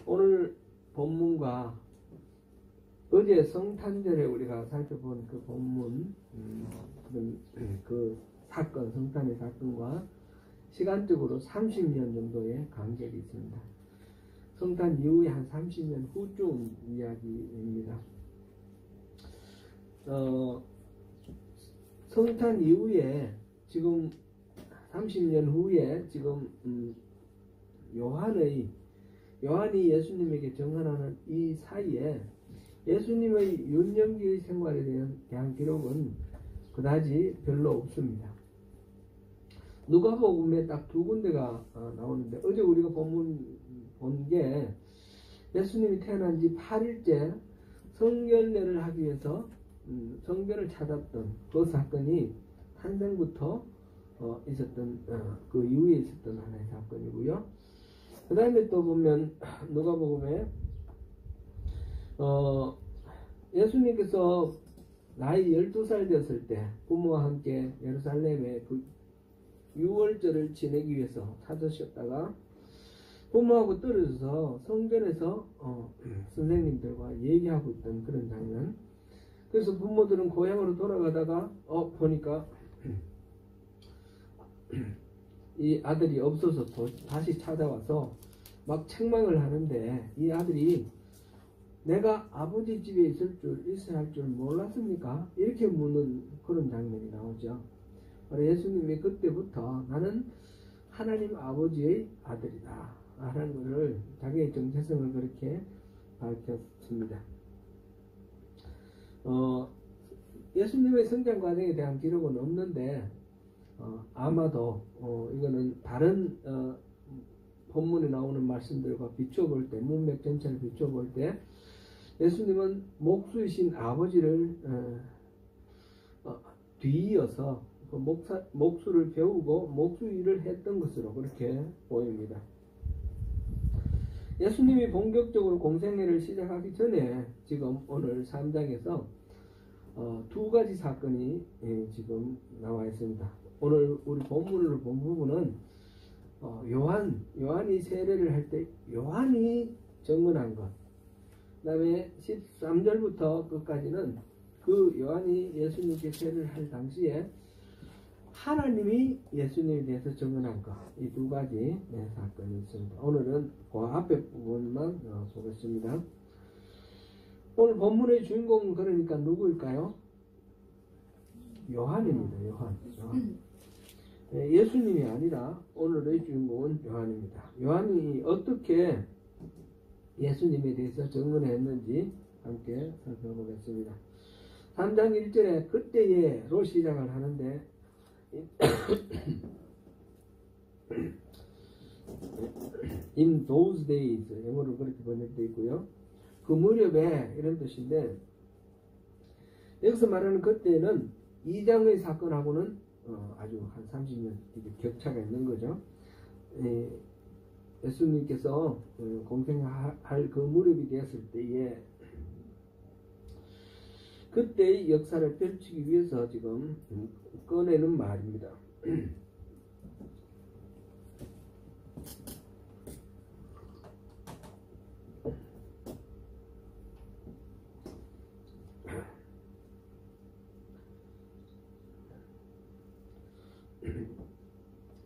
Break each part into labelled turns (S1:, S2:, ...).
S1: 오늘 본문과 어제 성탄절에 우리가 살펴본 그 본문, 그 사건, 성탄의 사건과 시간적으로 30년 정도의 간격이 있습니다. 성탄 이후에 한 30년 후쯤 이야기입니다. 성탄 이후에 지금 30년 후에 지금 요한이 예수님에게 증언하는 이 사이에 예수님의 유년기의 생활에 대한 기록은 그다지 별로 없습니다. 누가복음에 딱 두 군데가 나오는데, 어제 우리가 본 게 예수님이 태어난 지 8일째 성결례를 하기 위해서 성전을 찾았던 그 사건이 탄생부터 있었던 그 이후에 있었던 하나의 사건이고요. 그 다음에 또 보면 누가복음에 예수님께서 나이 12살 되었을 때 부모와 함께 예루살렘에 그 유월절을 지내기 위해서 찾으셨다가 부모하고 떨어져서 성전에서 선생님들과 얘기하고 있던 그런 장면. 그래서 부모들은 고향으로 돌아가다가 보니까 이 아들이 없어서 다시 찾아와서 막 책망을 하는데, 이 아들이 내가 아버지 집에 있어야 할 줄 몰랐습니까? 이렇게 묻는 그런 장면이 나오죠. 바로 예수님이 그때부터 나는 하나님 아버지의 아들이다 라는 것을, 자기의 정체성을 그렇게 밝혔습니다. 예수님의 성장 과정에 대한 기록은 없는데 아마도 이거는 다른 본문에 나오는 말씀들과 비춰볼 때, 문맥 전체를 비춰볼 때 예수님은 목수이신 아버지를 뒤이어서 그 목수를 배우고 목수 일을 했던 것으로 그렇게 보입니다. 예수님이 본격적으로 공생애를 시작하기 전에 지금 오늘 3장에서 두 가지 사건이 지금 나와 있습니다. 오늘 우리 본문으로 본 부분은 요한이 세례를 할 때 요한이 증언한 것, 그 다음에 13절부터 끝까지는 그 요한이 예수님께 세례를 할 당시에 하나님이 예수님에 대해서 증언한 것, 이 두 가지 사건이 있습니다. 오늘은 그 앞에 부분만 보겠습니다. 오늘 본문의 주인공은 그러니까 누구일까요? 요한입니다. 요한. 예수님이 아니라 오늘의 주인공은 요한입니다. 요한이 어떻게 예수님에 대해서 증언했는지 함께 살펴보겠습니다. 3장 1절에 그때에로 시작을 하는데 in those days, 영어로 그렇게 번역되어 있고요. 그 무렵에 이런 뜻인데, 여기서 말하는 그때는 2장의 사건하고는 아주 한 30년 격차가 있는 거죠. 예수님께서 공생할 그 무렵이 되었을 때에 그때의 역사를 펼치기 위해서 지금 꺼내는 말입니다.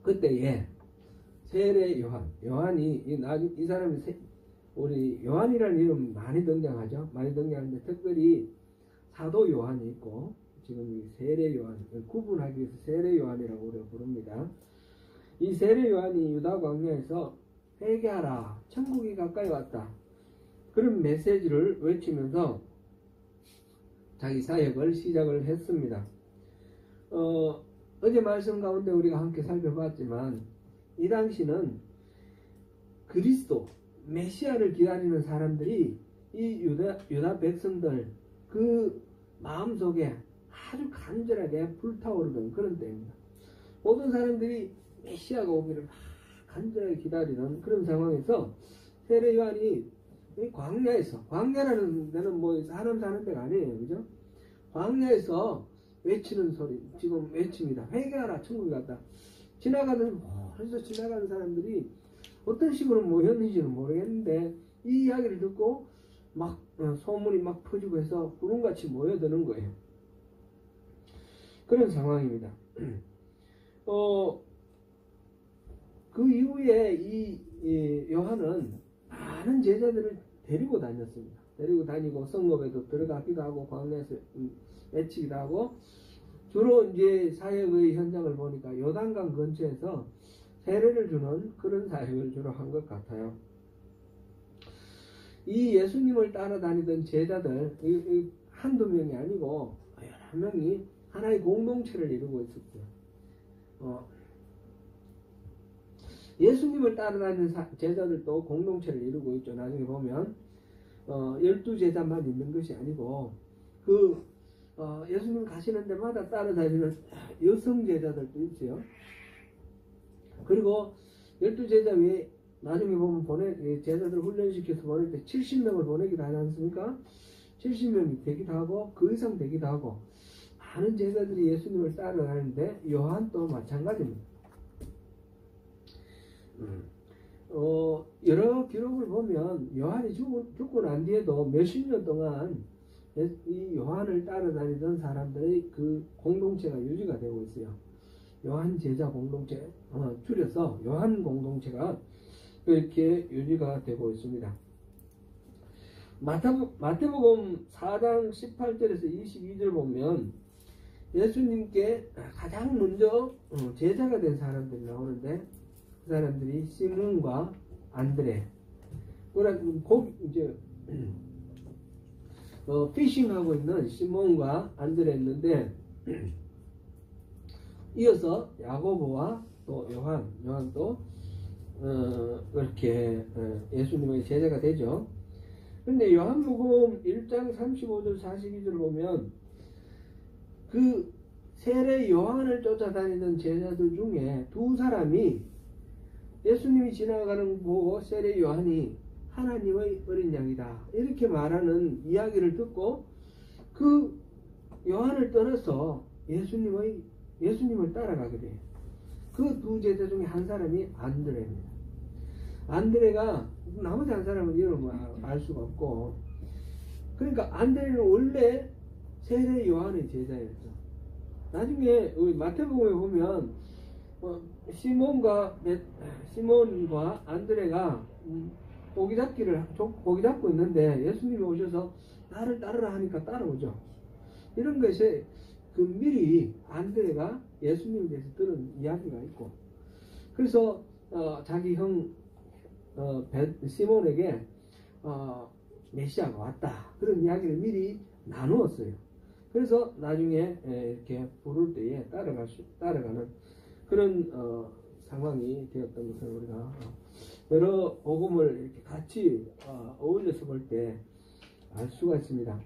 S1: 그때에 세례 요한이 이 사람이 우리 요한이라는 이름 많이 등장하죠. 많이 등장하는데 특별히 사도 요한이 있고, 지금 이 세례 요한, 구분하기 위해서 세례 요한이라고 우리가 부릅니다. 이 세례 요한이 유다 광야에서 회개하라, 천국이 가까이 왔다, 그런 메시지를 외치면서 자기 사역을 시작을 했습니다. 어제 말씀 가운데 우리가 함께 살펴봤지만 이 당시는 그리스도 메시아를 기다리는 사람들이 이 유다 백성들 그 마음속에 아주 간절하게 불타오르던 그런 때입니다. 모든 사람들이 메시아가 오기를 간절하게 기다리는 그런 상황에서 세례 요한이 이 광야라는 데는 뭐 사람 사는 데가 아니에요, 그죠? 광야에서 외치는 소리, 지금 외칩니다. 회개하라, 천국이 갔다. 그래서 지나가는 사람들이 어떤 식으로 모였는지는 모르겠는데 이 이야기를 듣고 막 소문이 막 퍼지고 해서 구름같이 모여드는 거예요. 그런 상황입니다. 그 이후에 이 요한은 많은 제자들을 데리고 다녔습니다. 데리고 다니고 성읍에도 들어가기도 하고 광야에서 외치기도 하고, 주로 이제 사역의 현장을 보니까 요단강 근처에서 세례를 주는 그런 사역을 주로 한 것 같아요. 이 예수님을 따라다니던 제자들 한두 명이 아니고 여러 명이 하나의 공동체를 이루고 있었고요. 예수님을 따라다니는 제자들도 공동체를 이루고 있죠. 나중에 보면 12제자만 있는 것이 아니고 예수님 가시는 데마다 따라다니는 여성 제자들도 있어요. 그리고 12제자 외에 나중에 보면 제자들 훈련시켜서 보낼 때 70명을 보내기도 하지 않습니까? 70명이 되기도 하고 그 이상 되기도 하고 많은 제자들이 예수님을 따라다니는데 요한도 마찬가지입니다. 여러 기록을 보면 요한이 죽고 난 뒤에도 몇십 년 동안 이 요한을 따라다니던 사람들의 그 공동체가 유지가 되고 있어요. 요한 제자 공동체, 줄여서 요한 공동체가 이렇게 유지가 되고 있습니다. 마태복음 4장 18절에서 22절 보면 예수님께 가장 먼저 제자가 된 사람들이 나오는데, 그 사람들이 시몬과 안드레, 이제 피싱하고 있는 시몬과 안드레였는데, 이어서 야고보와 또 요한도 그렇게 예수님의 제자가 되죠. 그런데 요한복음 1장 35절 42절 보면 그 세례 요한을 쫓아다니는 제자들 중에 두 사람이 예수님이 지나가는 거 보고 세례 요한이 하나님의 어린 양이다 이렇게 말하는 이야기를 듣고 그 요한을 떠나서 예수님을 따라가게 돼요. 그 두 제자 중에 한 사람이 안드레입니다. 안드레가 나머지 한 사람은 이름을 알 수가 없고, 그러니까 안드레는 원래 세례 요한의 제자였죠. 나중에 우리 마태복음에 보면 시몬과 안드레가 고기 잡고 있는데 예수님이 오셔서 나를 따르라 하니까 따라오죠. 이런 것이 미리 안드레가 예수님에 대해서 들은 이야기가 있고, 그래서 자기 형 시몬에게 메시아가 왔다 그런 이야기를 미리 나누었어요. 그래서 나중에 이렇게 부를 때에 따라가는 그런 상황이 되었던 것을 우리가 여러 복음을 이렇게 같이 어울려서 볼 때 알 수가 있습니다.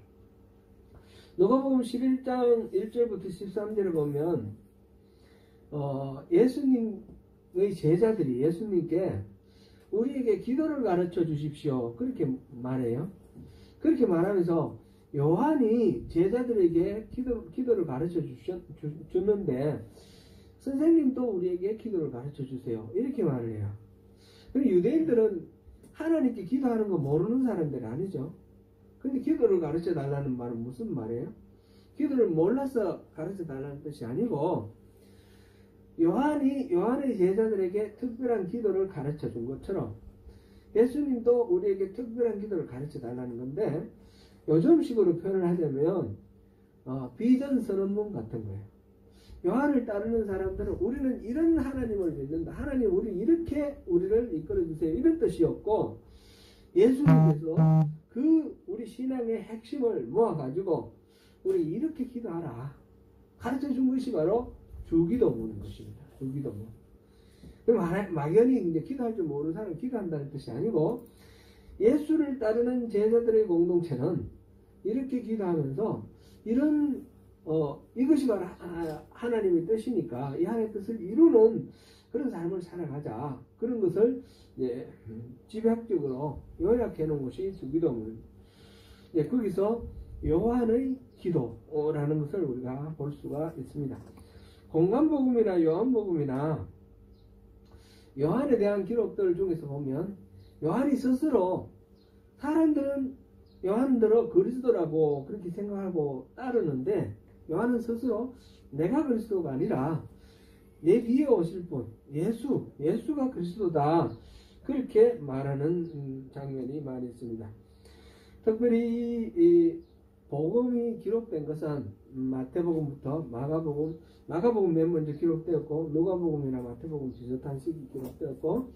S1: 누가복음 11장 1절부터 13절을 보면 예수님의 제자들이 예수님께 우리에게 기도를 가르쳐 주십시오 그렇게 말해요. 그렇게 말하면서 요한이 제자들에게 기도를 가르쳐 줬는데 선생님도 우리에게 기도를 가르쳐 주세요 이렇게 말을 해요. 그리고 유대인들은 하나님께 기도하는 거 모르는 사람들이 아니죠. 근데 기도를 가르쳐 달라는 말은 무슨 말이에요? 기도를 몰라서 가르쳐 달라는 뜻이 아니고, 요한의 제자들에게 특별한 기도를 가르쳐 준 것처럼 예수님도 우리에게 특별한 기도를 가르쳐 달라는 건데, 요즘식으로 표현을 하자면 비전 선언문 같은 거예요. 요한을 따르는 사람들은 우리는 이런 하나님을 믿는다, 하나님 이렇게 우리를 이끌어 주세요 이런 뜻이었고, 예수님께서 우리 신앙의 핵심을 모아가지고 우리 이렇게 기도하라 가르쳐 준 것이 바로 주기도문인 것입니다. 주기도문. 그럼 막연히 이제 기도할 줄 모르는 사람은 기도한다는 뜻이 아니고, 예수를 따르는 제자들의 공동체는 이렇게 기도하면서 이것이 바로 하나님의 뜻이니까 이 하나님의 뜻을 이루는 그런 삶을 살아가자. 그런 것을 이제 집약적으로 요약해 놓은 것이 주기도문. 거기서 요한의 기도라는 것을 우리가 볼 수가 있습니다. 공관복음이나 요한복음이나 요한에 대한 기록들 중에서 보면 요한이 스스로 사람들은 요한들어 그리스도라고 그렇게 생각하고 따르는데 요한은 스스로 내가 그리스도가 아니라 내 뒤에 오실 분 예수가 그리스도다 그렇게 말하는 장면이 많이 있습니다. 특별히 이 복음이 기록된 것은 마태복음부터 마가복음 맨 먼저 기록되었고 누가복음이나 마태복음 비슷한 시기 기록되었고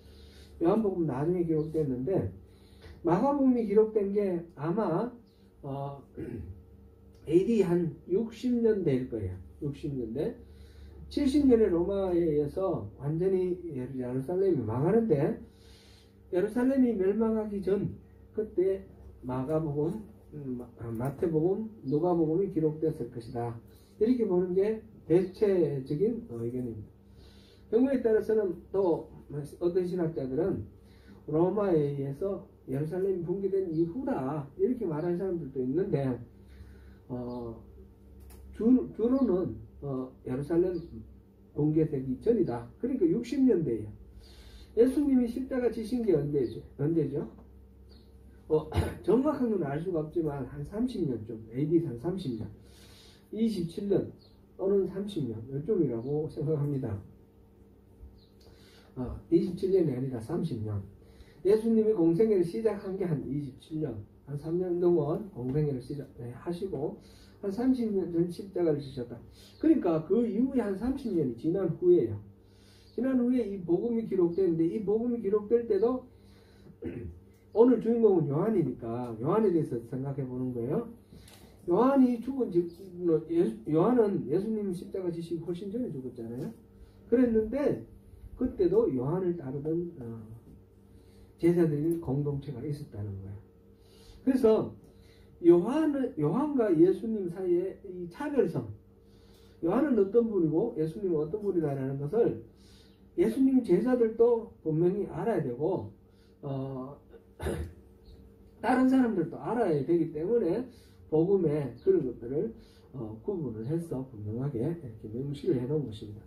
S1: 요한복음 나중에 기록됐는데 마가복음이 기록된 게 아마 AD 한 60년대일 거예요. 60년대 70년에 로마에 의해서 완전히 예루살렘이 망하는데 예루살렘이 멸망하기 전 그때 마가복음, 마태복음, 누가복음이 기록됐을 것이다. 이렇게 보는 게 대체적인 의견입니다. 경우에 따라서는 또 어떤 신학자들은 로마에 의해서 예루살렘이 붕괴된 이후다 이렇게 말하는 사람들도 있는데 주로는 예루살렘 붕괴되기 전이다. 그러니까 60년대예요. 예수님이 십자가 지신 게 언제죠? 정확한 건 알 수가 없지만 한 30년쯤, AD 한 30년, 27년 또는 30년 이쪽이라고 생각합니다. 27년이 아니라 30년. 예수님이 공생애를 시작한 게 한 27년, 한 3년 동안 공생애를 시작하시고 한 30년 전 십자가를 지셨다. 그러니까 그 이후에 한 30년이 지난 후에요. 지난 후에 이 복음이 기록되는데 이 복음이 기록될 때도 오늘 주인공은 요한이니까 요한에 대해서 생각해 보는 거예요. 요한이 요한은 예수님 십자가 지시기 훨씬 전에 죽었잖아요. 그랬는데 그때도 요한을 따르던 제자들이 공동체가 있었다는 거예요. 그래서 요한과 예수님 사이의 이 차별성, 요한은 어떤 분이고 예수님은 어떤 분이다라는 것을 예수님 제자들도 분명히 알아야 되고 다른 사람들도 알아야 되기 때문에 복음에 그런 것들을 구분을 해서 분명하게 이렇게 명시를 해놓은 것입니다.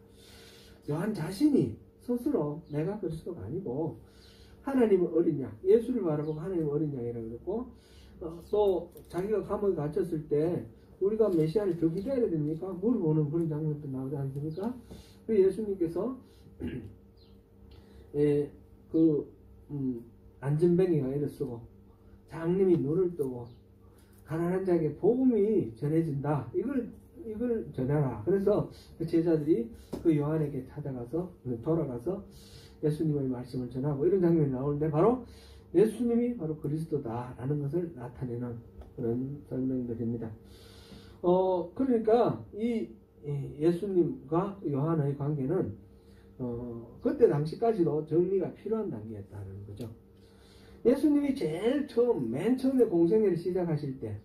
S1: 요한 자신이 스스로 내가 그리스도가 아니고 하나님은 어린 양, 예수를 바라보고 하나님은 어린 양이라고 그랬고 또 자기가 감옥에 갇혔을 때 우리가 메시아를 더 기다려야 됩니까? 물어보는 그런 장면도 나오지 않습니까? 그 예수님께서 안전뱅이가 이를 쓰고 장님이 눈을 뜨고 가난한 자에게 복음이 전해진다. 이걸 전해라. 그래서 그 제자들이 그 요한에게 돌아가서 예수님의 말씀을 전하고 이런 장면이 나오는데 바로 예수님이 바로 그리스도다라는 것을 나타내는 그런 설명들입니다. 그러니까 이 예수님과 요한의 관계는 그때 당시까지도 정리가 필요한 단계였다는 거죠. 예수님이 맨 처음에 공생애를 시작하실 때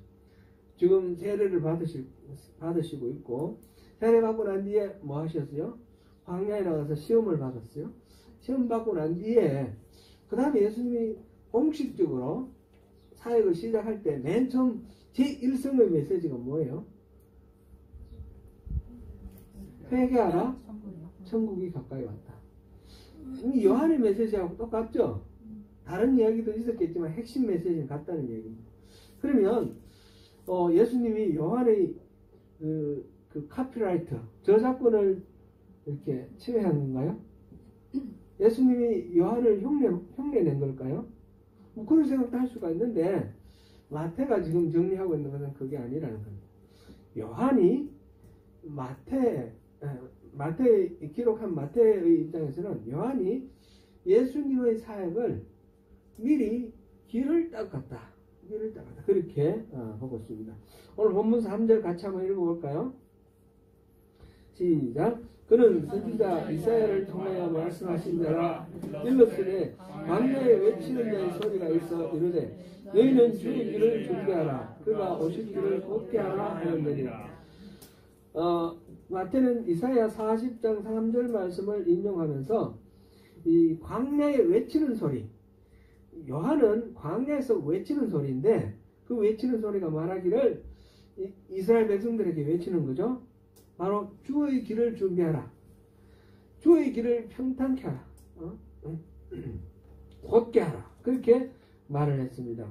S1: 지금 세례를 받으시고 있고 세례 받고 난 뒤에 뭐 하셨어요? 광야에 나가서 시험을 받았어요. 시험 받고 난 뒤에 그 다음에 예수님이 공식적으로 사역을 시작할 때 맨 처음 제1성의 메시지가 뭐예요? 회개하라, 천국이 가까이 왔다. 이 요한의 메시지하고 똑같죠? 다른 이야기도 있었겠지만 핵심 메시지는 같다는 얘기입니다. 그러면 예수님이 요한의 그 카피라이터, 저작권을 이렇게 침해한 건가요? 예수님이 요한을 흉내낸 걸까요? 뭐 그런 생각도 할 수가 있는데 마태가 지금 정리하고 있는 것은 그게 아니라는 겁니다. 요한이 기록한 마태의 입장에서는 요한이 예수님의 사역을 미리 길을 닦았다. 그렇게 보고 있습니다. 오늘 본문 3절 같이 한번 읽어볼까요? 시작. 그는 선지자 이사야를 통하여 말씀하신 자라 일렀으되 광야에 외치는 자의 소리가 있어 이르되 너희는 주의 길을 준비하라 그가 오실 길을 곱게 하라 하였느니라. 마태는 이사야 40장 3절 말씀을 인용하면서 이 광야에 외치는 소리, 요한은 광야에서 외치는 소리인데 그 외치는 소리가 말하기를 이스라엘 백성들에게 외치는 거죠. 바로 주의 길을 준비하라. 주의 길을 평탄케 하라. 곧게 하라. 그렇게 말을 했습니다.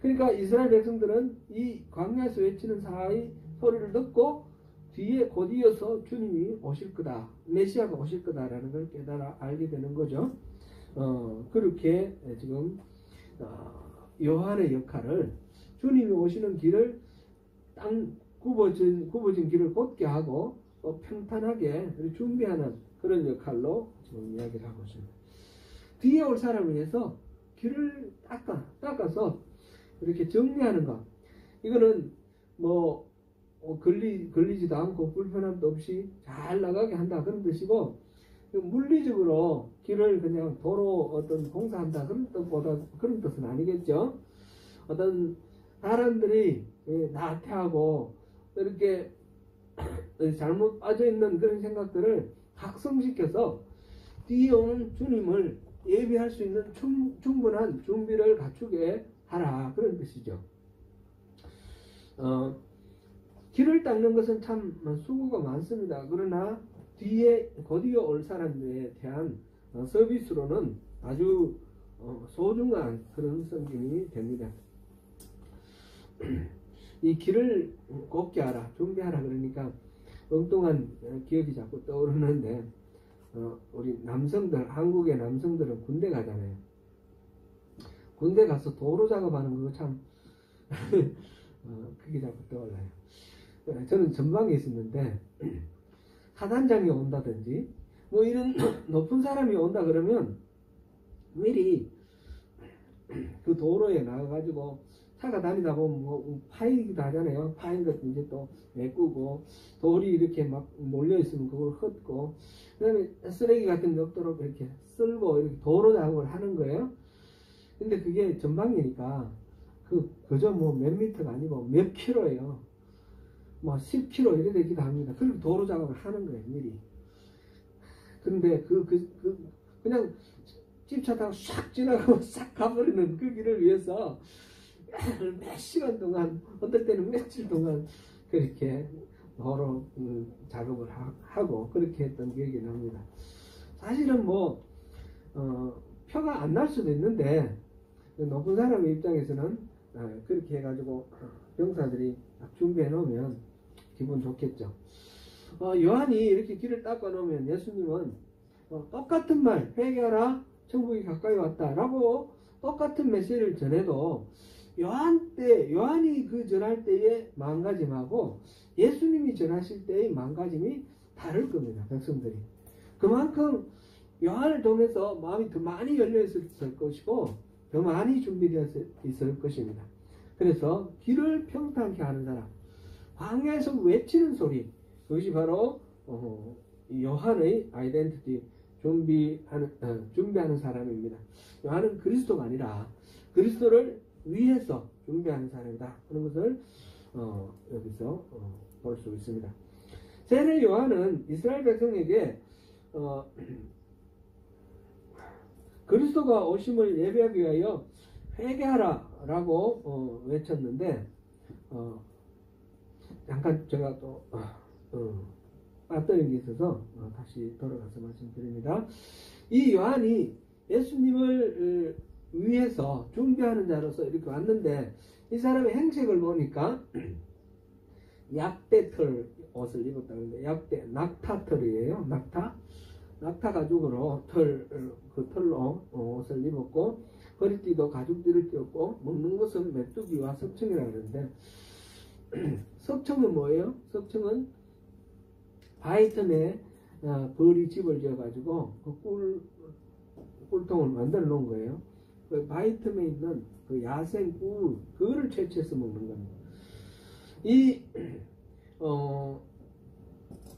S1: 그러니까 이스라엘 백성들은 이 광야에서 외치는 사의 소리를 듣고 뒤에 곧 이어서 주님이 오실 거다, 메시아가 오실 거다라는 걸 깨달아 알게 되는 거죠. 그렇게 지금 요한의 역할을, 주님이 오시는 길을 굽어진 길을 곧게 하고 또 평탄하게 준비하는 그런 역할로 지금 이야기를 하고 있습니다. 뒤에 올 사람을 위해서 길을 닦아서 이렇게 정리하는 것, 이거는 뭐 걸리지도 않고 불편함도 없이 잘 나가게 한다 그런 뜻이고, 물리적으로 길을 그냥 도로 어떤 공사한다 그런 뜻보다 그런 뜻은 아니겠죠. 어떤 사람들이 나태하고 이렇게 잘못 빠져있는 그런 생각들을 각성시켜서 뒤에 오는 주님을 예비할 수 있는 충분한 준비를 갖추게 하라, 그런 뜻이죠. 길을 닦는 것은 참 수고가 많습니다. 그러나 뒤에 곧이어 올 사람들에 대한 서비스로는 아주 소중한 그런 섬김이 됩니다. 이 길을 곱게 하라, 준비하라 그러니까 엉뚱한 기억이 자꾸 떠오르는데, 우리 남성들, 한국의 남성들은 군대 가잖아요. 군대 가서 도로 작업하는 거 참 그게 자꾸 떠올라요. 저는 전방에 있었는데 사단장이 온다든지 뭐 이런 높은 사람이 온다 그러면 미리 그 도로에 나가가지고 차가 다니다 보면 뭐 파이기도 하잖아요. 파인 것도 이제 또 메꾸고, 돌이 이렇게 막 몰려있으면 그걸 헛고, 그 다음에 쓰레기 같은 게 없도록 이렇게 쓸고 이렇게 도로 작업을 하는 거예요. 근데 그게 전방이니까 그저 뭐 몇 미터가 아니고 몇 킬로예요. 뭐 10km 이래 되기도 합니다. 그렇게 도로 작업을 하는 거예요, 미리. 그런데 그냥 집차 타고 싹 지나가고 싹 가버리는 그 길을 위해서 몇 시간 동안, 어떨 때는 며칠 동안 그렇게 도로 작업을 하고 그렇게 했던 기억이 납니다. 사실은 뭐 표가 안 날 수도 있는데 높은 사람의 입장에서는 그렇게 해가지고 병사들이 준비해 놓으면 기분 좋겠죠. 요한이 이렇게 길을 닦아 놓으면 예수님은 똑같은 말, 회개하라, 천국이 가까이 왔다 라고 똑같은 메시지를 전해도 요한이 그 전할 때의 마음가짐하고 예수님이 전하실 때의 마음가짐이 다를 겁니다. 백성들이. 그만큼 요한을 통해서 마음이 더 많이 열려 있을 것이고 더 많이 준비되어 있을 것입니다. 그래서 길을 평탄케 하는 사람, 광야에서 외치는 소리, 그것이 바로 요한의 아이덴티티, 준비하는 사람입니다. 요한은 그리스도가 아니라 그리스도를 위해서 준비하는 사람이다 하는 것을 여기서 볼 수 있습니다. 세례 요한은 이스라엘 백성에게 그리스도가 오심을 예배하기 위하여 회개하라 라고 외쳤는데, 잠깐 제가 또 빠뜨린 게 있어서 다시 돌아가서 말씀드립니다. 이 요한이 예수님을 위해서 준비하는 자로서 이렇게 왔는데, 이 사람의 행색을 보니까 약대털 옷을 입었다는데, 낙타털이에요. 낙타 가죽으로 그 털로 옷을 입었고, 허리띠도 가죽띠를 띄었고, 먹는 것은 메뚜기와 석청이라고 하는데, 석청은 뭐예요? 석청은 바위 틈에 벌이 집을 지어가지고 그 꿀통을 만들어 놓은 거예요. 그 바위 틈에 있는 그 야생 꿀, 그거를 채취해서 먹는 겁니다. 이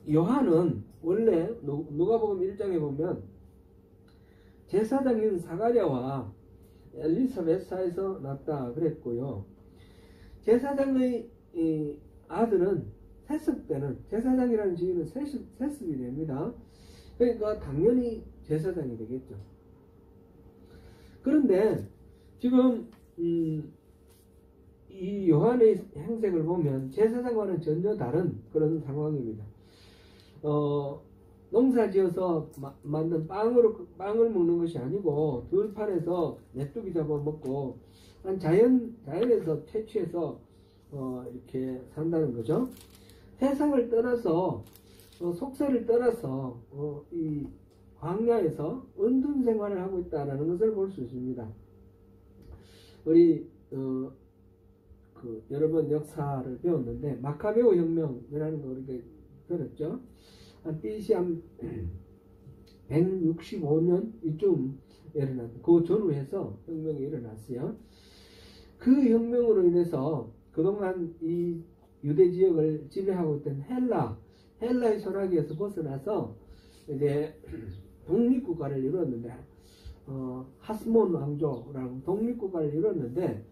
S1: 요한은 원래 누가복음 1장에 보면 제사장인 사가랴와 엘리사벳사에서 났다 그랬고요. 제사장의 아들은 세습 때는, 제사장이라는 지위는 세습이 됩니다. 그러니까 당연히 제사장이 되겠죠. 그런데 지금 이 요한의 행색을 보면 제사장과는 전혀 다른 그런 상황입니다. 농사지어서 만든 빵을 먹는 것이 아니고 들판에서 메뚜기 잡아먹고 자연에서 퇴치해서 이렇게 산다는 거죠. 세상을 떠나서 속세를 떠나서 이 광야에서 은둔 생활을 하고 있다는 것을 볼 수 있습니다. 우리 여러 번 역사를 배웠는데 마카베오 혁명이라는 거 우리가 들었죠. BC 한 165년 이쯤 일어났. 그 전후에서 혁명이 일어났어요. 그 혁명으로 인해서 그동안 이 유대 지역을 지배하고 있던 헬라의 소나기에서 벗어나서 이제 독립국가를 이뤘는데 하스몬 왕조라는 독립국가를 이뤘는데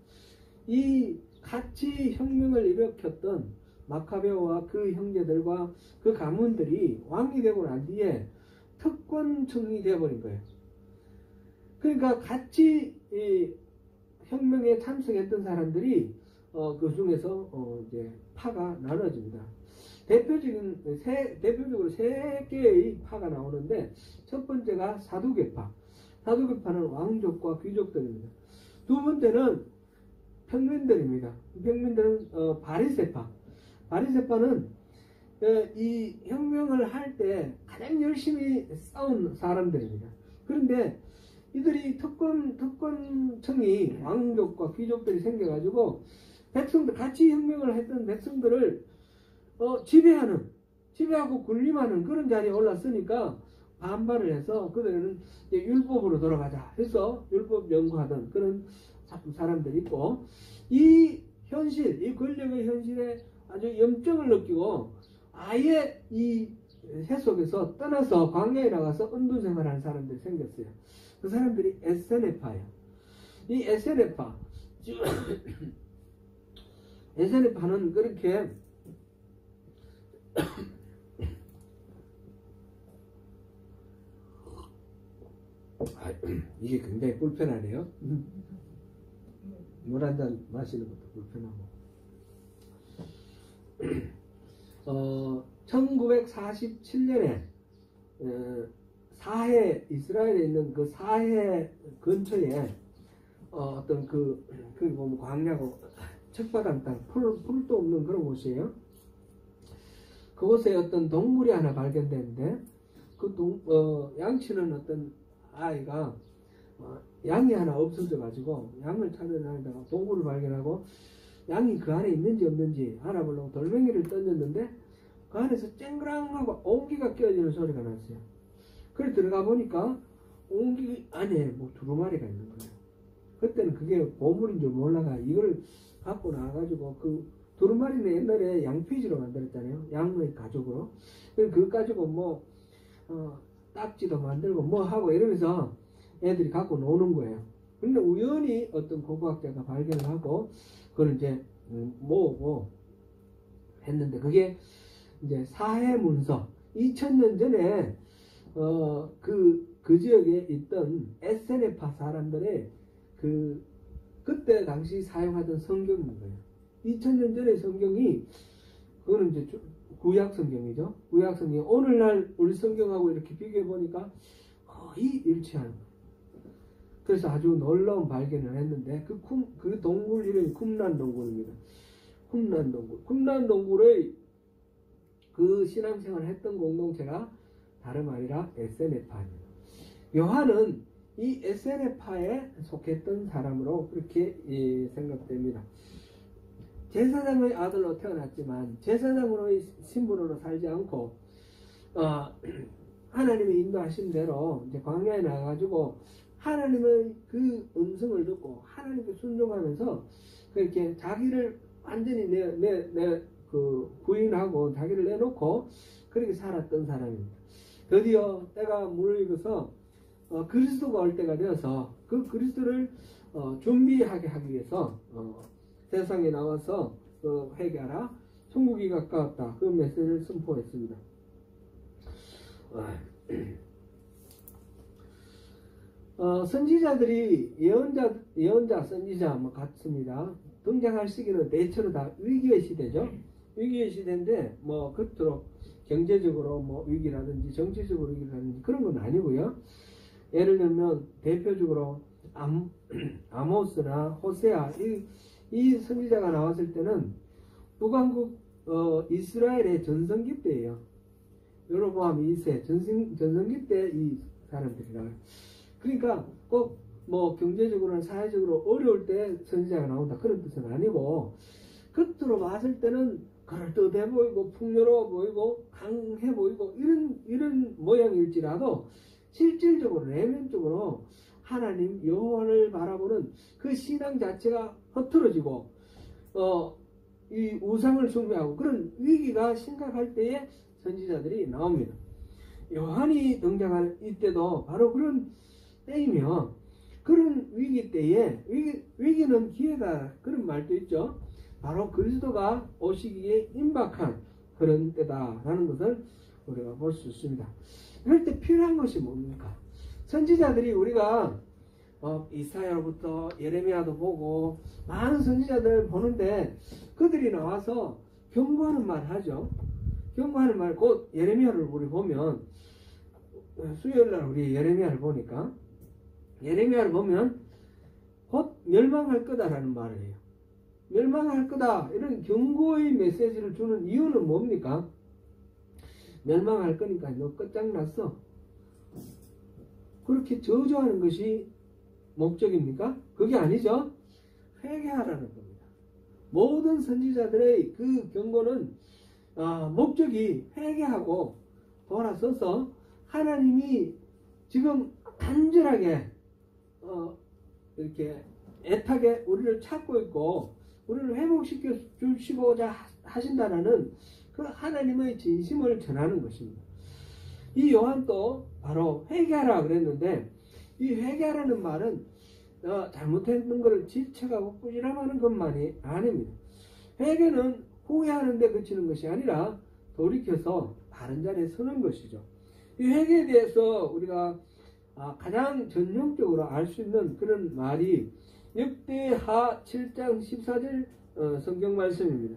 S1: 이 같이 혁명을 일으켰던 마카베오와 그 형제들과 그 가문들이 왕이 되고 난 뒤에 특권층이 되어버린 거예요. 그러니까 같이 이 혁명에 참석했던 사람들이 그 중에서 이제 파가 나눠집니다. 대표적으로 세 개의 파가 나오는데 첫 번째가 사두개파. 사두개파는 왕족과 귀족들입니다. 두 번째는 평민들입니다. 평민들은 바리새파. 바리새파는 이 혁명을 할 때 가장 열심히 싸운 사람들입니다. 그런데 이들이 특권층이 왕족과 귀족들이 생겨가지고 백성들 같이 혁명을 했던 백성들을 지배하고 군림하는 그런 자리에 올랐으니까 반발을 해서 그들은 이제 율법으로 돌아가자 해서 율법 연구하던 그런 사람들이 있고, 이 권력의 현실에 아주 염증을 느끼고 아예 이 세 속에서 떠나서 광야에 나가서 은둔 생활하는 사람들이 생겼어요. 그 사람들이 에세네파예요. 이 에세네파는 그렇게 이게 굉장히 불편하네요. 물 한 잔 마시는 것도 불편하고. 1947년에 사해, 이스라엘에 있는 그 사해 근처에 어떤 그게 보면 광야고 척박한 땅, 풀도 없는 그런 곳이에요. 그곳에 어떤 동물이 하나 발견되는데 양치는 어떤 아이가 양이 하나 없어져 가지고 양을 찾아다니다가 동굴을 발견하고 양이 그 안에 있는지 없는지 알아보려고 돌멩이를 던졌는데 그 안에서 쨍그랑하고 옹기가 끼어지는 소리가 났어요. 그래 들어가 보니까 옹기 안에 뭐 두루마리가 있는 거예요. 그때는 그게 보물인 줄 몰라가 이걸 갖고 나와가지고 그 두루마리는 옛날에 양피지로 만들었잖아요. 양의 가죽으로. 그거 가지고 뭐 딱지도 만들고 뭐 하고 이러면서 애들이 갖고 노는 거예요. 근데 우연히 어떤 고고학자가 발견을 하고 그걸 이제 모으고 했는데 그게 이제 사해문서 2000년 전에 그 지역에 있던 에세네파 사람들의 그때 당시 사용하던 성경인 거예요. 2000년 전의 성경이 그거는 이제 구약 성경이죠. 구약 성경. 오늘날 우리 성경하고 이렇게 비교해 보니까 거의 일치하는 거예요. 그래서 아주 놀라운 발견을 했는데 그 동굴 이름이 쿰란 동굴입니다. 쿰란 동굴. 쿰란 동굴의 그 신앙생활을 했던 공동체가 다름 아니라 에세네파입니다. 요한은 이 에세네파에 속했던 사람으로 그렇게 생각됩니다. 제사장의 아들로 태어났지만 제사장으로의 신분으로 살지 않고 하나님의 인도하신 대로 이제 광야에 나가가지고 하나님의 그 음성을 듣고 하나님께 순종하면서 그렇게 자기를 완전히 부인하고 자기를 내놓고 그렇게 살았던 사람입니다. 드디어 때가 무르익어서 그리스도가 올 때가 되어서 그 그리스도를 준비하게 하기 위해서 세상에 나와서 회개하라, 천국이 가까웠다, 그 메시지를 선포했습니다. 선지자들이 예언자, 선지자 뭐 같습니다. 등장할 시기는 대체로 다 위기의 시대죠. 위기의 시대인데 뭐 그토록 경제적으로 뭐 위기라든지 정치적으로 위기라든지 그런 건 아니고요. 예를 들면 대표적으로 아모스나 호세아 이 선지자가 나왔을 때는 북왕국 이스라엘의 전성기 때예요. 여로보암 2세 전성기 때 이 사람들이라. 그러니까 꼭 뭐 경제적으로나 사회적으로 어려울 때 선지자가 나온다 그런 뜻은 아니고, 겉으로 봤을 때는 그럴듯해 보이고 풍요로워 보이고 강해 보이고 이런 모양일지라도 실질적으로 내면적으로 하나님 여호와를 바라보는 그 신앙 자체가 흐트러지고 이 우상을 숭배하고 그런 위기가 심각할 때에 선지자들이 나옵니다. 요한이 등장할 이때도 바로 그런 때이며, 그런 위기 때에 위기는 기회다 그런 말도 있죠. 바로 그리스도가 오시기에 임박한 그런 때다라는 것을 우리가 볼 수 있습니다. 이럴 때 필요한 것이 뭡니까? 선지자들이 우리가 이사야로부터 예레미야도 보고 많은 선지자들 보는데 그들이 나와서 경고하는 말 하죠. 경고하는 말, 곧 예레미야를 우리 보면, 수요일날 우리 예레미야를 보니까 예레미야를 보면 곧 멸망할 거다라는 말을 해요. 멸망할 거다 이런 경고의 메시지를 주는 이유는 뭡니까? 멸망할 거니까 너 끝장났어. 그렇게 저주하는 것이 목적입니까? 그게 아니죠. 회개하라는 겁니다. 모든 선지자들의 그 경고는 목적이 회개하고 돌아서서 하나님이 지금 간절하게 이렇게 애타게 우리를 찾고 있고 우리를 회복시켜 주시고자 하신다는 그 하나님의 진심을 전하는 것입니다. 이 요한도 바로 회개하라 그랬는데, 이 회개하라는 말은 잘못했는 것을 질책하고 꾸지람하는 것만이 아닙니다. 회개는 후회하는 데 그치는 것이 아니라 돌이켜서 바른 자리에 서는 것이죠. 이 회개에 대해서 우리가 가장 전형적으로 알 수 있는 그런 말이 역대하 7장 14절 성경 말씀입니다.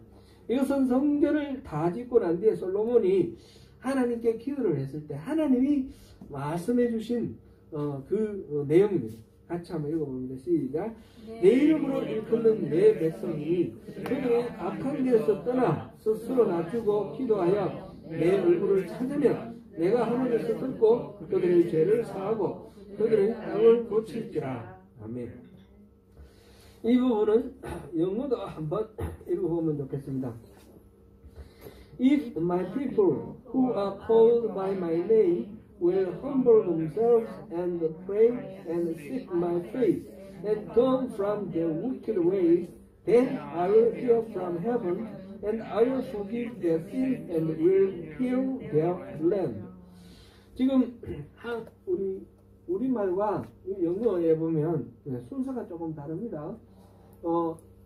S1: 이것은 성전을 다 짓고 난 뒤에 솔로몬이 하나님께 기도를 했을 때 하나님이 말씀해 주신 그 내용입니다. 같이 한번 읽어봅니다. 시작. 내 이름으로 일컫는 내 백성이 그들의 악한 길에서 떠나 스스로 낮추고 기도하여 내 얼굴을 찾으면 내가 하늘에서 듣고 그들의 죄를 사하고 그들의 땅을 고칠지라. 아멘. 이 부분은 영어도 한번 읽어보면 좋겠습니다. If my people who are called by my name will humble themselves and pray and seek my face and turn from their wicked ways, then I will hear from heaven and I will forgive their sins and will heal their land. 지금 우리말과 영어에 보면 순서가 조금 다릅니다.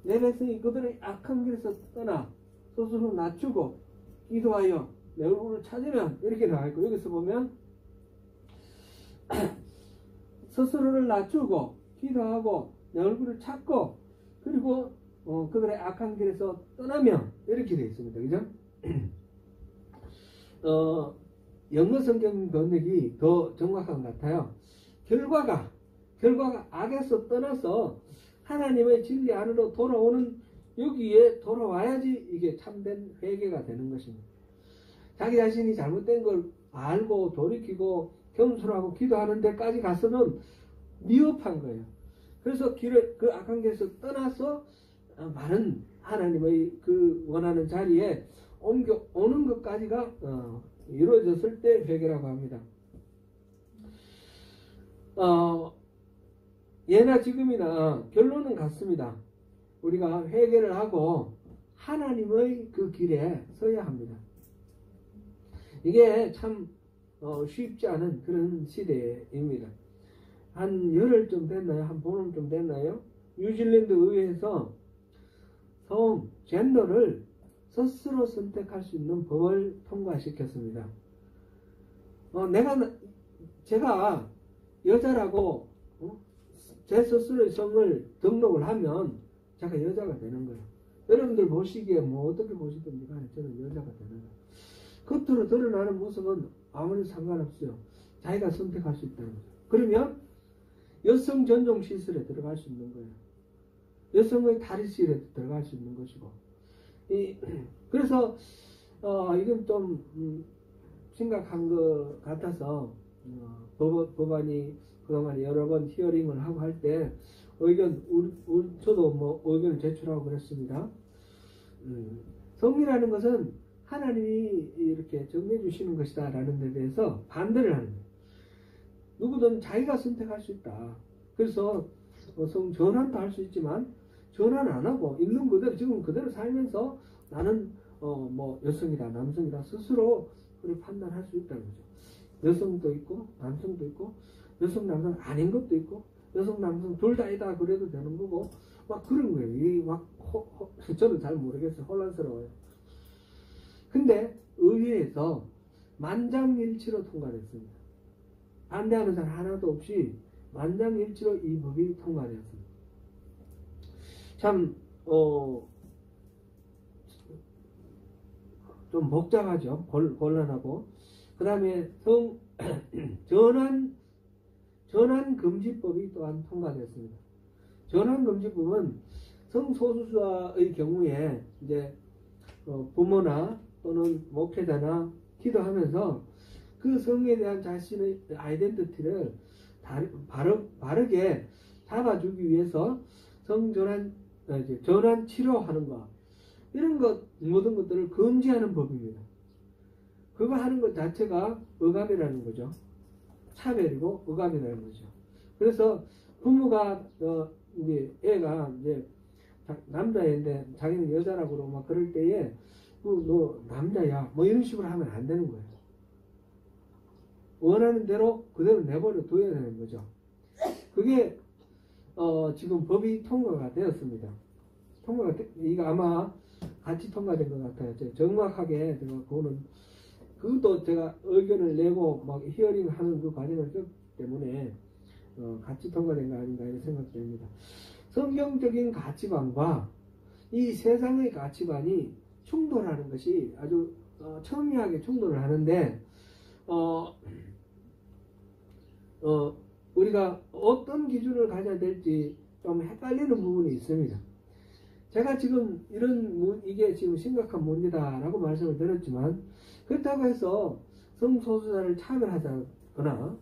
S1: 내 백성이 그들의 악한 길에서 떠나 스스로 낮추고 기도하여 내 얼굴을 찾으면 이렇게 나와있고, 여기서 보면 스스로를 낮추고 기도하고 내 얼굴을 찾고 그리고 그들의 악한 길에서 떠나면 이렇게 되어 있습니다. 그죠? 영어 성경 번역이 더 정확한 것 같아요. 결과가 악에서 떠나서 하나님의 진리 안으로 돌아오는, 여기에 돌아와야지 이게 참된 회개가 되는 것입니다. 자기 자신이 잘못된 걸 알고 돌이키고 겸손하고 기도하는 데까지 가서는 미흡한 거예요. 그래서 그 악한 길에서 떠나서 많은 하나님의 그 원하는 자리에 옮겨오는 것까지가 이루어졌을 때 회개라고 합니다. 예나 지금이나 결론은 같습니다. 우리가 회개를 하고 하나님의 그 길에 서야 합니다. 이게 참 쉽지 않은 그런 시대입니다. 한 열흘 됐나요? 한 보름 됐나요? 뉴질랜드 의회에서 젠더를 스스로 선택할 수 있는 법을 통과시켰습니다. 제가 여자라고 제 스스로의 성을 등록을 하면 제가 여자가 되는 거예요. 여러분들 보시기에 뭐 어떻게 보시든지 간에 저는 여자가 되는 거예요. 겉으로 드러나는 모습은 아무리 상관없어요. 자기가 선택할 수 있다는 거죠. 그러면 여성 전용 시설에 들어갈 수 있는 거예요. 여성의 탈의실에 들어갈 수 있는 것이고. 그래서 이건 좀 심각한 것 같아서 법안이 그동안 여러 번 히어링을 하고 할 때 저도 뭐 의견을 제출하고 그랬습니다. 성이라는 것은 하나님이 이렇게 정해 주시는 것이다 라는 데 대해서 반대를 하는 거예요. 누구든 자기가 선택할 수 있다. 그래서 성 전환도 할 수 있지만 전환 안 하고 있는 그대로 지금 그대로 살면서 나는 뭐 여성이다 남성이다 스스로 그걸 판단할 수 있다는 거죠. 여성도 있고 남성도 있고 여성 남성 아닌 것도 있고 여성 남성 둘 다이다 그래도 되는 거고 막 그런 거예요. 이게 막 저는 잘 모르겠어요. 혼란스러워요. 근데 의회에서 만장일치로 통과됐습니다. 반대하는 사람 하나도 없이 만장일치로 이 법이 통과되었습니다. 참 좀 복잡하죠. 곤란하고. 그 다음에 전환금지법이 또한 통과됐습니다. 전환금지법은 성소수자의 경우에 이제 부모나 또는 목회자나 기도하면서 그 성에 대한 자신의 아이덴티티를 바르게 잡아주기 위해서 전환 치료하는 것 이런 모든 것들을 금지하는 법입니다. 그거 하는 것 자체가 억압이라는 거죠. 차별이고 억압이라는 거죠. 그래서 부모가 이제 애가 이제 남자인데 자기는 여자라고 그러고 막 그럴 때에 너 남자야 뭐 이런 식으로 하면 안 되는 거예요. 원하는 대로 그대로 내버려 둬야 되는 거죠. 그게 지금 법이 통과가 되었습니다. 이거 아마 같이 통과된 것 같아요. 정확하게 제가 그것도 제가 의견을 내고 막 히어링 하는 그 과정을 겪기 때문에 같이 통과된 거 아닌가 이런 생각됩니다. 성경적인 가치관과 이 세상의 가치관이 충돌하는 것이 아주 첨예하게 충돌을 하는데 우리가 어떤 기준을 가져야 될지 좀 헷갈리는 부분이 있습니다. 제가 지금 이게 지금 심각한 문제다라고 말씀을 드렸지만 그렇다고 해서 성소수자를 차별하자거나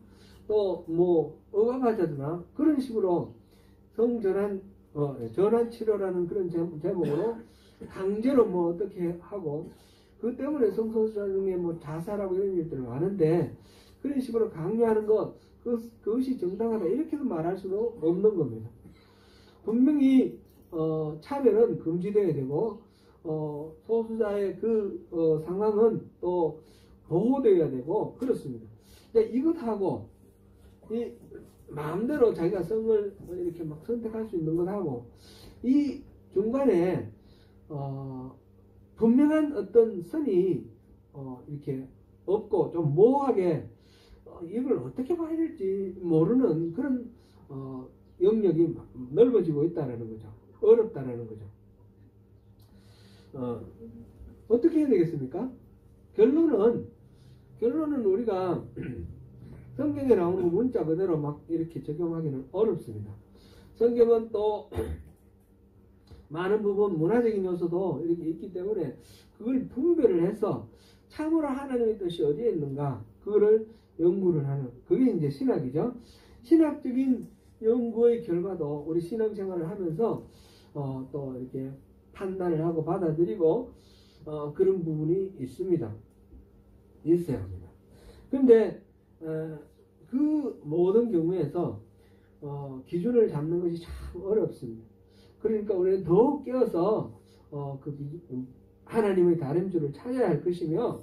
S1: 또 뭐 억압하자거나 그런 식으로 전환 치료라는 그런 제목으로 강제로 뭐 어떻게 하고 그 때문에 성소수자 중에 뭐 자살하고 이런 일들이 많은데 그런 식으로 강요하는 그것이 정당하다 이렇게도 말할 수도 없는 겁니다. 분명히 차별은 금지되어야 되고 소수자의 상황은 또 보호되어야 되고 그렇습니다. 이것하고 이 마음대로 자기가 성을 이렇게 막 선택할 수 있는 것하고 이 중간에 분명한 어떤 선이 이렇게 없고 좀 모호하게 이걸 어떻게 봐야 될지 모르는 그런 영역이 넓어지고 있다는 거죠. 어렵다는 거죠. 어떻게 해야 되겠습니까? 결론은 우리가 성경에 나오는 문자 그대로 막 이렇게 적용하기는 어렵습니다. 성경은 또 많은 부분 문화적인 요소도 이렇게 있기 때문에 그걸 분별을 해서 참으로 하나님의 뜻이 어디에 있는가 그거를 연구를 하는 그게 이제 신학이죠. 신학적인 연구의 결과도 우리 신앙생활을 하면서 또 이렇게 판단을 하고 받아들이고 그런 부분이 있어야 합니다. 그런데 그 모든 경우에서 기준을 잡는 것이 참 어렵습니다. 그러니까 우리는 더욱 깨어서 하나님의 다름줄을 찾아야 할 것이며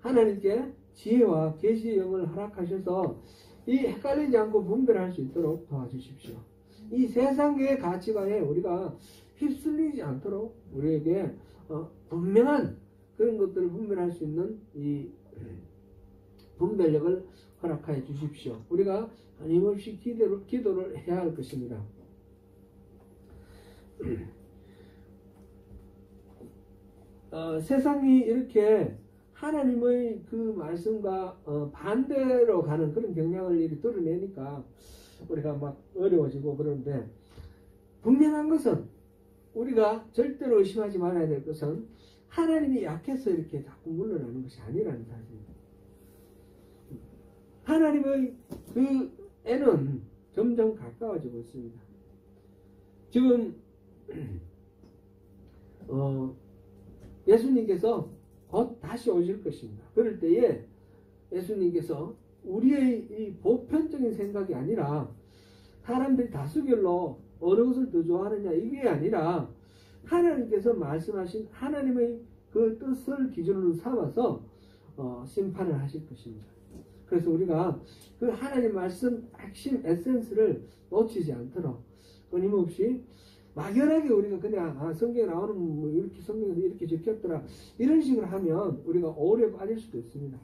S1: 하나님께 지혜와 계시의 영을 허락하셔서 이 헷갈리지 않고 분별할 수 있도록 도와주십시오. 이 세상의 가치관에 우리가 휩쓸리지 않도록 우리에게 분명한 그런 것들을 분별할 수 있는 이 분별력을 허락하여 주십시오. 우리가 끊임없이 기도를 해야 할 것입니다. 세상이 이렇게 하나님의 그 말씀과 반대로 가는 그런 경향을 이렇게 드러내니까 우리가 막 어려워지고 그러는데, 분명한 것은 우리가 절대로 의심하지 말아야 될 것은 하나님이 약해서 이렇게 자꾸 물러나는 것이 아니라는 사실입니다. 하나님의 그 애는 점점 가까워지고 있습니다. 지금 예수님께서 곧 다시 오실 것입니다. 그럴 때에 예수님께서 우리의 이 보편적인 생각이 아니라 사람들이 다수결로 어느 것을 더 좋아하느냐 이게 아니라 하나님께서 말씀하신 하나님의 그 뜻을 기준으로 삼아서 심판을 하실 것입니다. 그래서 우리가 그 하나님 말씀 핵심 에센스를 놓치지 않도록 끊임없이 막연하게 우리가 그냥 성경에 나오는 뭐 이렇게 성경에서 이렇게 적혔더라 이런 식으로 하면 우리가 오류에 빠질 수도 있습니다.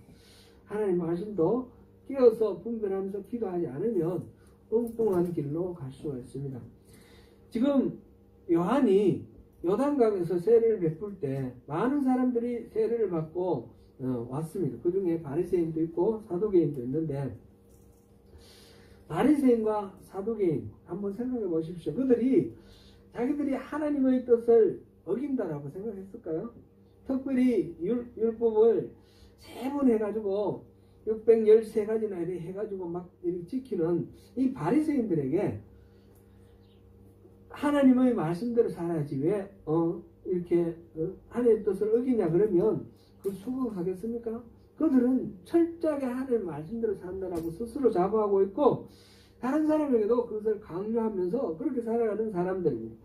S1: 하나님 말씀도 끼어서 분별하면서 기도하지 않으면 엉뚱한 길로 갈 수가 있습니다. 지금 요한이 요단강에서 세례를 베풀 때 많은 사람들이 세례를 받고 왔습니다. 그 중에 바리새인도 있고 사두개인도 있는데, 바리새인과 사두개인 한번 생각해 보십시오. 그들이 자기들이 하나님의 뜻을 어긴다라고 생각했을까요? 특별히 율법을 3번 해가지고 613가지나 해가지고 막 이렇게 지키는 이 바리새인들에게 하나님의 말씀대로 살아야지 왜 이렇게 하나님의 뜻을 어기냐 그러면 그 수긍하겠습니까? 그들은 철저하게 하나님의 말씀대로 산다라고 스스로 자부하고 있고 다른 사람에게도 그것을 강요하면서 그렇게 살아가는 사람들입니다.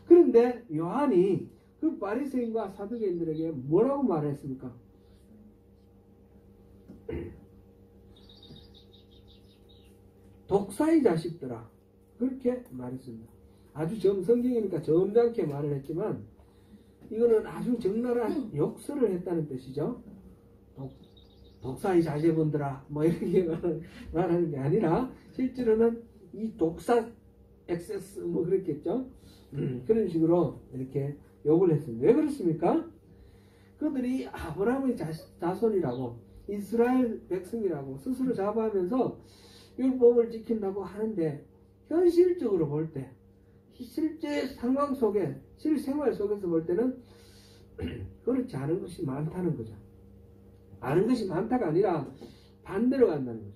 S1: 그런데 요한이 그 바리새인과 사두개인들에게 뭐라고 말했습니까? 독사의 자식들아, 그렇게 말했습니다. 아주 성경이니까 점잖게 말을 했지만 이거는 아주 적나라한 욕설을 했다는 뜻이죠. 독사의 자제분들아 뭐 이렇게 말하는 게 아니라 실제로는 이 독사 엑세스 뭐 그랬겠죠. 그런 식으로 이렇게 욕을 했습니다. 왜 그렇습니까? 그들이 아브라함의 자손이라고 이스라엘 백성이라고 스스로 자부하면서 율법을 지킨다고 하는데 현실적으로 볼 때 실제 상황 속에 실생활 속에서 볼 때는 그렇지 않은 것이 많다는 거죠. 아는 것이 많다가 아니라 반대로 간다는 거죠.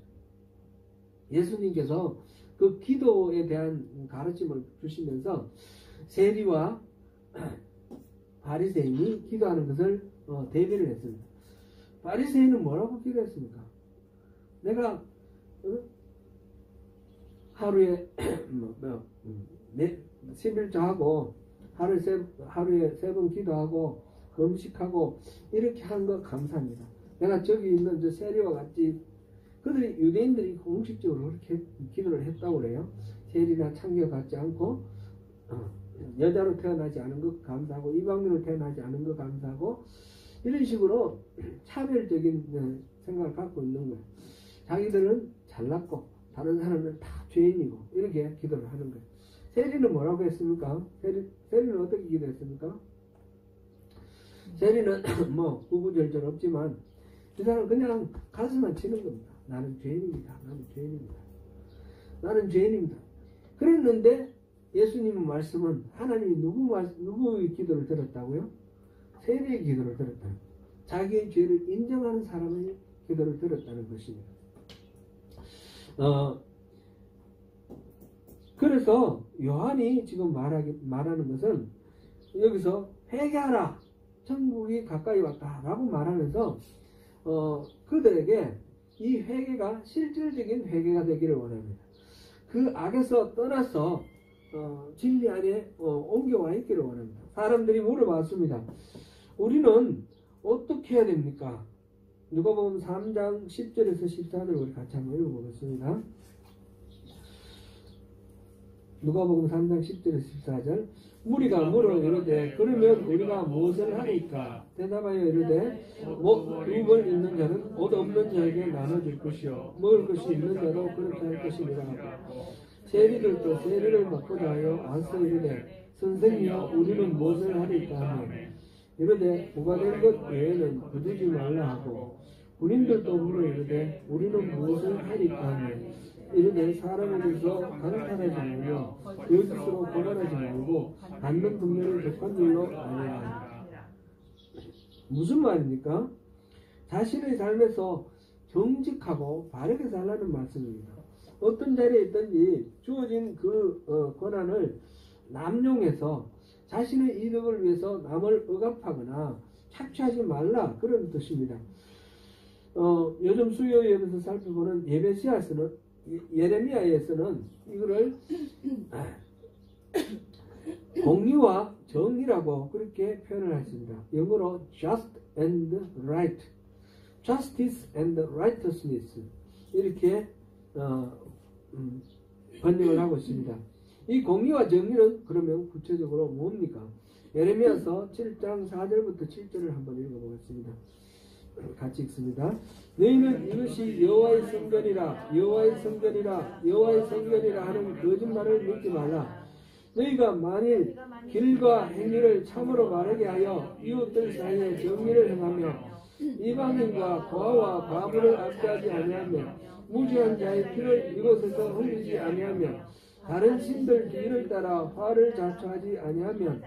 S1: 예수님께서 그 기도에 대한 가르침을 주시면서 세리와 바리새인이 기도하는 것을 대비를 했습니다. 바리새인은 뭐라고 기도했습니까? 내가 하루에 11조 하고 하루에 3번 기도하고 금식하고 이렇게 한 거 감사합니다. 내가 저기 있는 저 세리와 같이 그들이 유대인들이 공식적으로 그렇게 기도를 했다고 그래요. 세리나 창녀 같지 않고 여자로 태어나지 않은 것 감사하고 이방인으로 태어나지 않은 것 감사하고 이런 식으로 차별적인 생각을 갖고 있는 거예요. 자기들은 잘났고 다른 사람들은 다 죄인이고 이렇게 기도를 하는 거예요. 세리는 뭐라고 했습니까? 세리는 어떻게 기도했습니까? 세리는 뭐 구구절절 없지만 이 사람은 그냥 가슴만 치는 겁니다. 나는 죄인입니다. 나는 죄인입니다. 나는 죄인입니다. 그랬는데 예수님의 말씀은 하나님이 누구의 기도를 들었다고요? 세리의 기도를 들었다. 자기의 죄를 인정하는 사람의 기도를 들었다는 것입니다. 그래서 요한이 지금 말하는 것은 여기서 회개하라 천국이 가까이 왔다 라고 말하면서 그들에게 이 회개가 실질적인 회개가 되기를 원합니다. 그 악에서 떠나서 진리 안에 옮겨와 있기를 원합니다. 사람들이 물어봤습니다. 우리는 어떻게 해야 됩니까? 누가복음 3장 10절에서 14절 우리 같이 한번 읽어보겠습니다. 누가복음 3장 10절에서 14절 무리가 물어 이르되 그러면 우리가 무엇을 하리까? 대답하여 이르되 두벌 있는 자는 옷 없는 자에게 나눠줄 것이요 먹을 것이 있는 자도 그렇게 할 것이니라. 세리들도 세리를 받고자 하여 와서 이르되 선생이여 우리는 무엇을 하리까 하며 이르되 부과된 것 외에는 거두지 말라 하고 군인들도 물어 이르되 우리는 무엇을 하리까 하며 이르되 사람에 대해서 간탄하지 말며 거짓으로 고발하지 말고 받는 분명히 객관 일로 아니라. 무슨 말입니까? 자신의 삶에서 정직하고 바르게 살라는 말씀입니다. 어떤 자리에 있든지 주어진 그 권한을 남용해서 자신의 이득을 위해서 남을 억압하거나 착취하지 말라, 그런 뜻입니다. 요즘 수요 예배에서 살펴보는 예레미야에서는 이거를 공의와 정의라고 그렇게 표현을 했습니다. 영어로 just and right, justice and righteousness, 이렇게 번역을 하고 있습니다. 이 공의와 정의는 그러면 구체적으로 뭡니까? 예레미야서 7장 4절부터 7절을 한번 읽어보겠습니다. 같이 읽습니다. 너희는 이것이 여호와의 성전이라, 여호와의 성전이라, 여호와의 성전이라 하는 거짓말을 믿지 말라. 너희가 만일 길과 행위를 참으로 바르게 하여 이웃들 사이에 정의를 행하며 이방인과 고아와 과부를 압제하지 아니하며 무지한 자의 피를 이곳에서 흘리지 아니하며 다른 신들 뒤를 따라 화를 자초하지 아니하면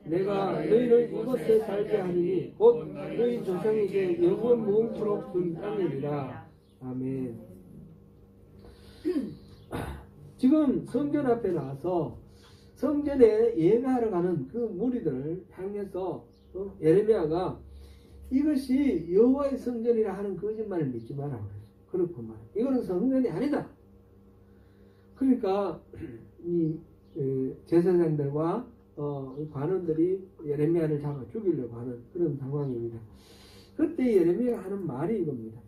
S1: 내가 너희를 이곳에 살게 하리니 곧 너희 조상에게 영원 무궁토록 준 땅이니라. 아멘. 지금 성전 앞에 나와서 성전에 예배하러 가는 그 무리들을 향해서 예레미야가 이것이 여호와의 성전이라 하는 거짓말을 믿지 마라. 그렇구만. 이거는 성전이 아니다. 그러니까 이 제사장들과 관원들이 예레미야를 잡아 죽이려고 하는 그런 상황입니다. 그때 예레미야가 하는 말이 이겁니다.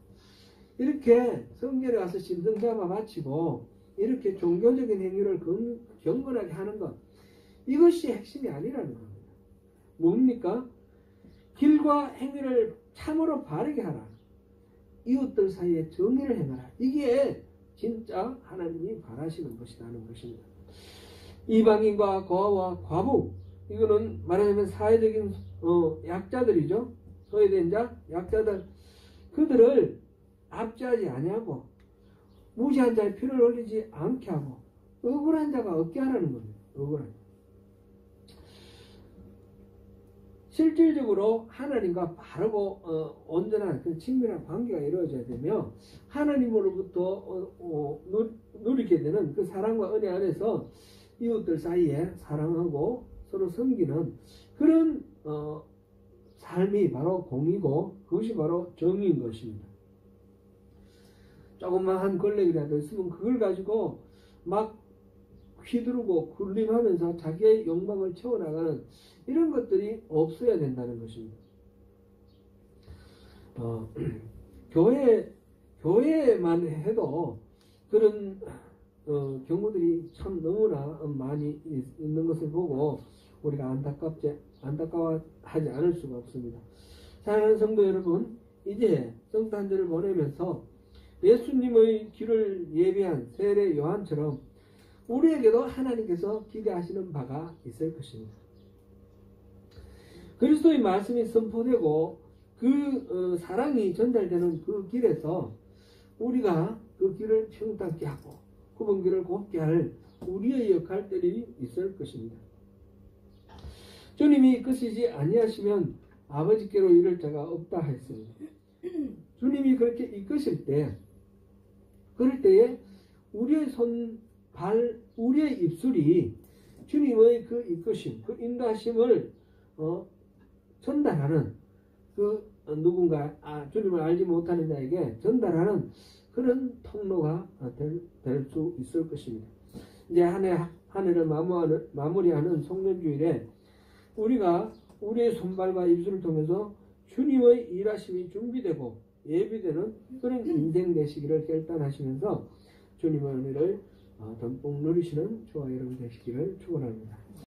S1: 이렇게 성전에 와서 짐승 잡아 바치고 이렇게 종교적인 행위를 경건하게 하는 것, 이것이 핵심이 아니라는 겁니다. 뭡니까? 길과 행위를 참으로 바르게 하라. 이웃들 사이에 정의를 행하라. 이게 진짜 하나님이 바라시는 것이라는 것입니다. 이방인과 고아와 과부, 이거는 말하자면 사회적인 약자들이죠. 소외된 자, 약자들, 그들을 압제하지 아니하고 무지한 자의 피를 흘리지 않게 하고 억울한 자가 없게 하라는 겁니다. 억울한 자. 실질적으로 하나님과 바르고 온전한 그 친밀한 관계가 이루어져야 되며 하나님으로부터 누리게 되는 그 사랑과 은혜 안에서 이웃들 사이에 사랑하고 서로 섬기는 그런 삶이 바로 공이고 그것이 바로 정의인 것입니다. 조금만 한 권력이라도 있으면 그걸 가지고 막 휘두르고 굴림하면서 자기의 욕망을 채워나가는 이런 것들이 없어야 된다는 것입니다. 교회만 해도 그런 경우들이 참 너무나 많이 있는 것을 보고 우리가 안타까워하지 않을 수가 없습니다. 사랑하는 성도 여러분, 이제 성탄절을 보내면서 예수님의 길을 예비한 세례 요한처럼 우리에게도 하나님께서 기대하시는 바가 있을 것입니다. 그리스도의 말씀이 선포되고 그 사랑이 전달되는 그 길에서 우리가 그 길을 평탄케 하고 굽은 길을 곱게 할 우리의 역할들이 있을 것입니다. 주님이 이끄시지 아니하시면 아버지께로 이를 자가 없다 했습니다. 주님이 그렇게 이끄실 때, 그럴 때에 우리의 손, 발, 우리의 입술이 주님의 그 이끄심, 그 인도하심을 전달하는 그 누군가 주님을 알지 못하는 자에게 전달하는 그런 통로가 될 수 있을 것입니다. 이제 한 해를 마무리하는 송년주일에 우리가 우리의 손발과 입술을 통해서 주님의 일하심이 준비되고 예비되는 그런 인생 되시기를 결단하시면서 주님의 은혜를 듬뿍 누리시는 저와 여러분 되시기를 축원합니다.